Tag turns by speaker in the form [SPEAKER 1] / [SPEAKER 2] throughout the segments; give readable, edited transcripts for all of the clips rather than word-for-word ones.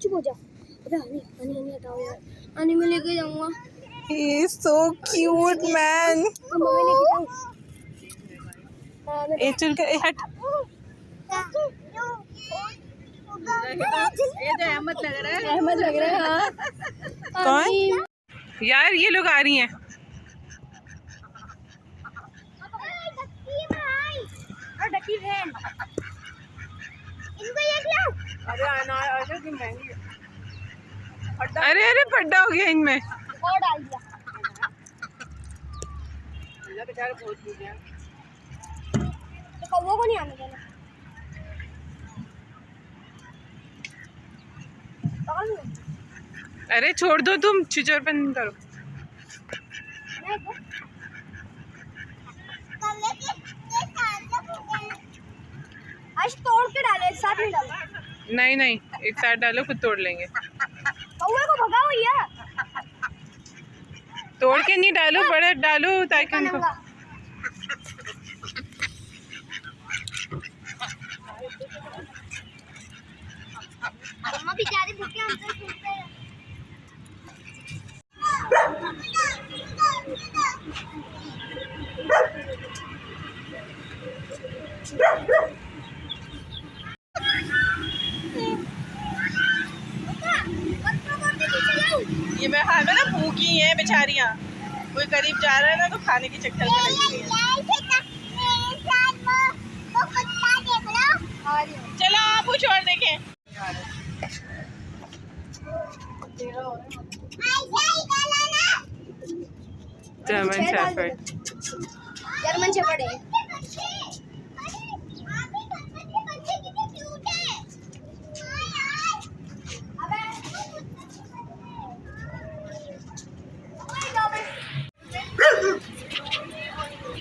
[SPEAKER 1] चुप हो जा। अबे आनी आनी आनी हटाओ यार, आनी मैं लेके जाऊंगा।
[SPEAKER 2] He is so cute man.
[SPEAKER 1] मम्मा मैं लेके जाऊं।
[SPEAKER 2] ए चल के हट।
[SPEAKER 3] ये तो अहमद लग रहा है।
[SPEAKER 1] अहमद लग रहा है। हाँ
[SPEAKER 2] कौन यार, ये लोग आ रही हैं। अरे अरे पड्डा हो गया इनमें।
[SPEAKER 1] और डाल दिया।
[SPEAKER 3] बेचारे बहुत भूख हैं।
[SPEAKER 1] तो कौवों को नहीं आने देना।
[SPEAKER 2] अरे छोड़ दो, तुम छिचोरपन करो।
[SPEAKER 1] आज तोड़ के डाले, एक साथ नहीं डालो।
[SPEAKER 2] नहीं नहीं, एक साथ डालो, खुद तोड़ लेंगे।
[SPEAKER 1] कौवे को भगाओ भैया।
[SPEAKER 2] तोड़ के नहीं डालो, बड़ा डालो ताकि उनको।
[SPEAKER 1] मम्मा बेचारी भूखे हमसे पूछते हैं।
[SPEAKER 2] ये मैं हाँ में ना भूखी हैं बेचारियाँ, कोई करीब जा रहा है ना तो खाने के चक्कर में लगी है। चलो आप कुछ और देखें। German shepherd.
[SPEAKER 1] जर्मन शेफर्ड है।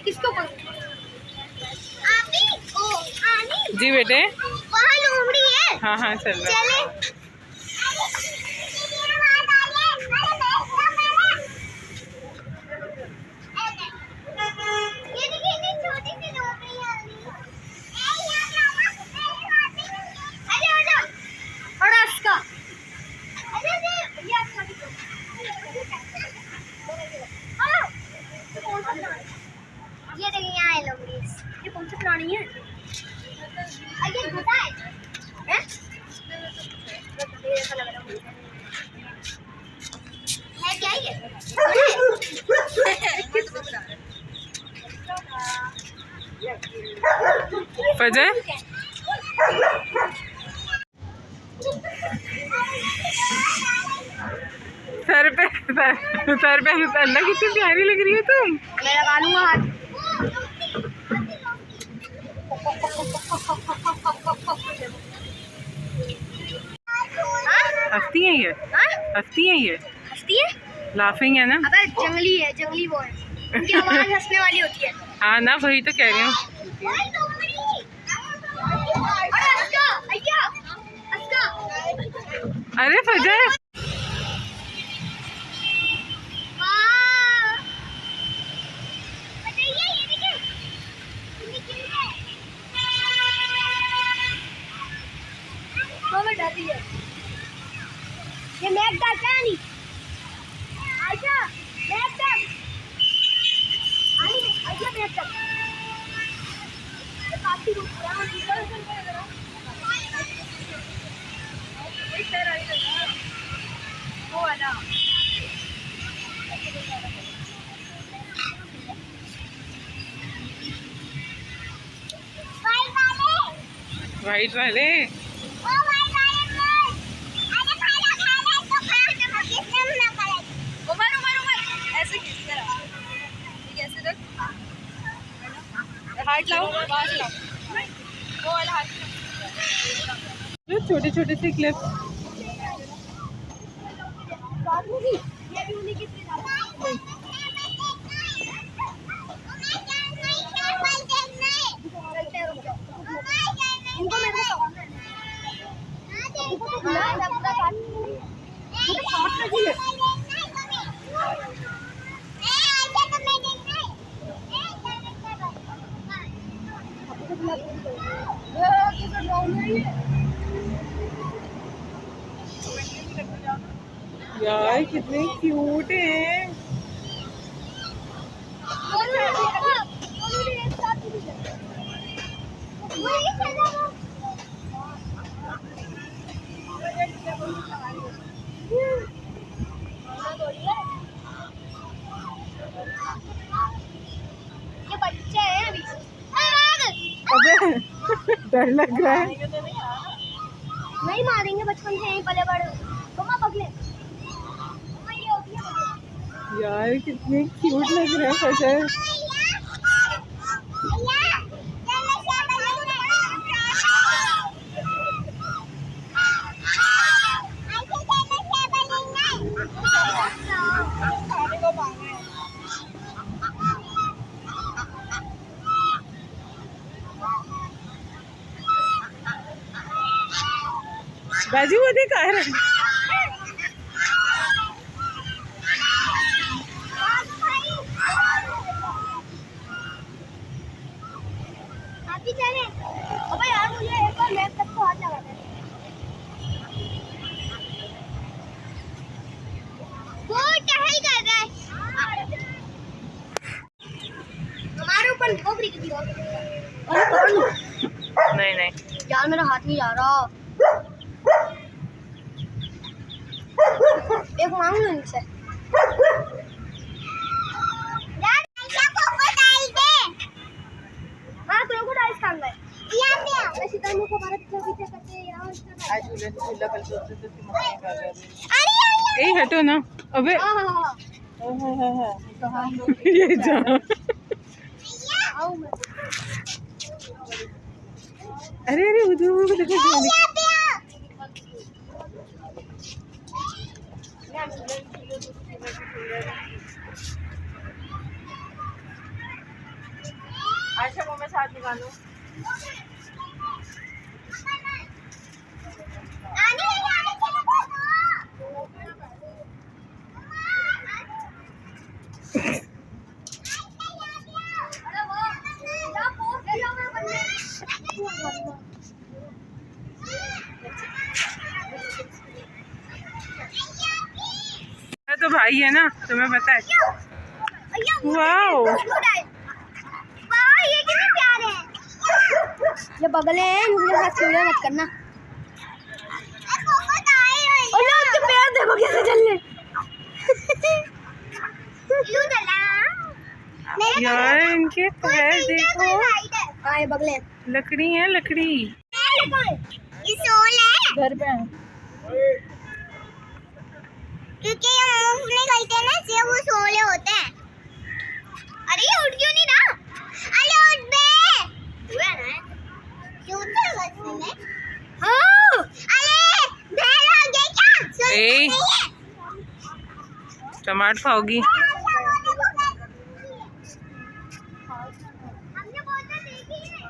[SPEAKER 1] किसको
[SPEAKER 2] जी बेटे,
[SPEAKER 1] वहाँ लोमड़ी है।
[SPEAKER 2] हाँ हाँ चल रहा है।
[SPEAKER 1] ये देखिए यहाँ है लोमड़ी। ये कौन सा प्राणी है? ये गधा है। हैं? ऐसा लग रहा है क्या ये?
[SPEAKER 2] फजर सर पे अल्लाह कितनी प्यारी लग रही है तुम।
[SPEAKER 1] मैं लगा लूंगा हाथ।
[SPEAKER 2] हंसती है ये, हंसती है ये,
[SPEAKER 1] हंसती है?
[SPEAKER 2] लाफिंग है ना।
[SPEAKER 1] अबे जंगली है, जंगली वो है। उनकी आवाज हंसने वाली होती है।
[SPEAKER 2] हाँ ना, वही तो कह रही हूँ। अरे फजर
[SPEAKER 1] ये मैक का क्या नहीं? आयशा मैक का आई आयशा मैक का ये काफी रुक रहा है। इधर आई वो वाला
[SPEAKER 2] वाइट वाले।
[SPEAKER 1] हाथ लाओ, हाथ लाओ, वो वाला हाथ।
[SPEAKER 2] छोटे छोटे से क्लिप। यार कितने क्यूट हैं।
[SPEAKER 1] ये बच्चे हैं अभी।
[SPEAKER 2] अबे डर लग रहा है।
[SPEAKER 1] नहीं मारेंगे, बचपन से यहीं पले बड़े। मम्मा पकड़े। मम्मा ये होती है।
[SPEAKER 2] यार कितने क्यूट लग रहे हैं फजल। बाजी वो देख आ रहा है।
[SPEAKER 1] अभी चले। अबे यार मुझे एक बार मैप तक को हाथ लगा दे। वो टहल कर रहा है। हमारे ऊपर गोबरी की दीवार। अरे कौन?
[SPEAKER 2] नहीं
[SPEAKER 1] यार मेरा हाथ नहीं जा रहा। एक मांग लो इनसे। यार ऐसा क्रोकोडाइल दे। हाँ क्रोकोडाइल खाना है। यहाँ पे आओ। ऐसे तो मुझको भारत के पीछे करते हैं यहाँ इसका।
[SPEAKER 2] आज झूला कल सोचते थे कि मम्मी कर रहे हैं।
[SPEAKER 1] अरे
[SPEAKER 2] ए हटो ना। अबे
[SPEAKER 1] हाँ
[SPEAKER 2] कहाँ ये जा।
[SPEAKER 1] आओ मैं।
[SPEAKER 2] अरे अरे उधर देखो। अच्छा वो मैं साथ निकालूं। तो भाई है ना, तुम्हें पता है। वाओ
[SPEAKER 1] ये कितने प्यारे हैं। ये बगले हैं, इनके साथ खेलना मत करना। और उसके पैर देखो कैसे चल रहे।
[SPEAKER 2] यार इनके पैर देखो।
[SPEAKER 1] हाँ ये बगले हैं।
[SPEAKER 2] लकड़ी है लकड़ी।
[SPEAKER 1] ये सोल है।
[SPEAKER 2] घर पे है।
[SPEAKER 1] क्योंकि ये मूव नहीं करते ना, इसलिए वो सोले होते हैं। अरे ये उठ क्यों नहीं रहा? अरे उठ बे। हुआ ना? क्यों उठ रहा है इसमें? हाँ। अरे बहन आ गई क्या?
[SPEAKER 2] ए टमाटर खाओगी?
[SPEAKER 1] हमने बोलते देखी है।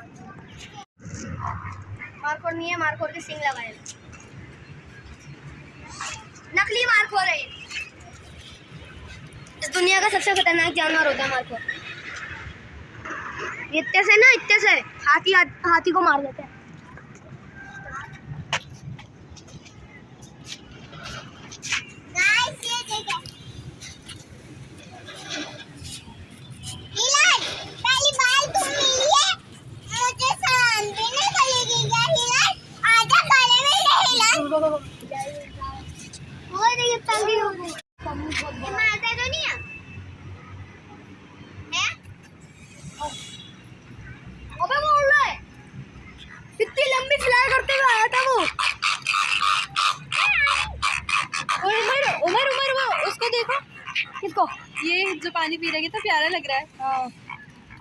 [SPEAKER 1] मारकोर नहीं है, मारकोर के सिंग लगाए। नकली मारखोर है। इस दुनिया का सबसे खतरनाक जानवर होता है मारखोर। इतने से हाथी को मार देते हैं। पहली बार तुम मिली है, मुझे सलाम भी नहीं करेगी क्या हिलाल? आजा गले में ले हिलाल। ये तंगी हो गई। ये मारता तो नहीं है? अबे वो उड़ रहा है। इतनी लंबी फ्लाई करते हुए आया था वो।
[SPEAKER 3] उमर वो उसको देखो।
[SPEAKER 1] किसको?
[SPEAKER 3] ये जो पानी पी रहा है, कितना प्यारा लग रहा है।
[SPEAKER 1] हाँ।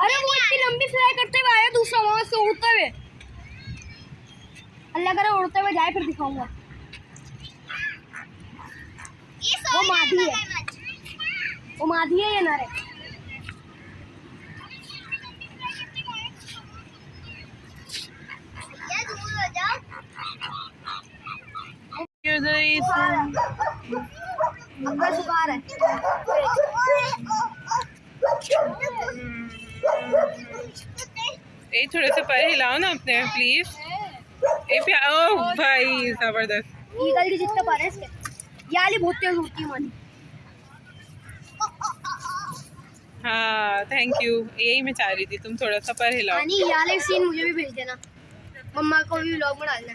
[SPEAKER 1] अरे वो इतनी लंबी फ्लाई करते हुए आया, दूसरा वहां से उड़ते हुए। अल्लाह करे उड़ते हुए जाए, फिर दिखाऊंगा। वो माधी है। वो माधी है ये नारे। अब्बा सुखार है।
[SPEAKER 2] ए थोड़े से पैर हिलाओ ना अपने प्लीज। ए ओ भाई जबरदस्त।
[SPEAKER 1] ईगल के जितने पर है इसके। यार ये बहुत तेज उड़ती है मानी।
[SPEAKER 2] हाँ थैंक यू, यही मैं चाह रही थी, तुम थोड़ा सा पर हिलाओ।
[SPEAKER 1] मानी ये वाले सीन मुझे भी भेज देना, मम्मा को भी व्लॉग में डालना।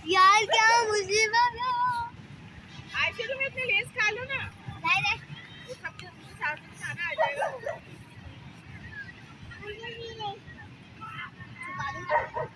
[SPEAKER 1] यार क्या मुसीबत है।
[SPEAKER 2] आज तुम इतने लेस खा लो ना,
[SPEAKER 1] नहीं नहीं
[SPEAKER 2] वो सब साथ में खाना आ जाएगा।
[SPEAKER 1] छुपा दूं।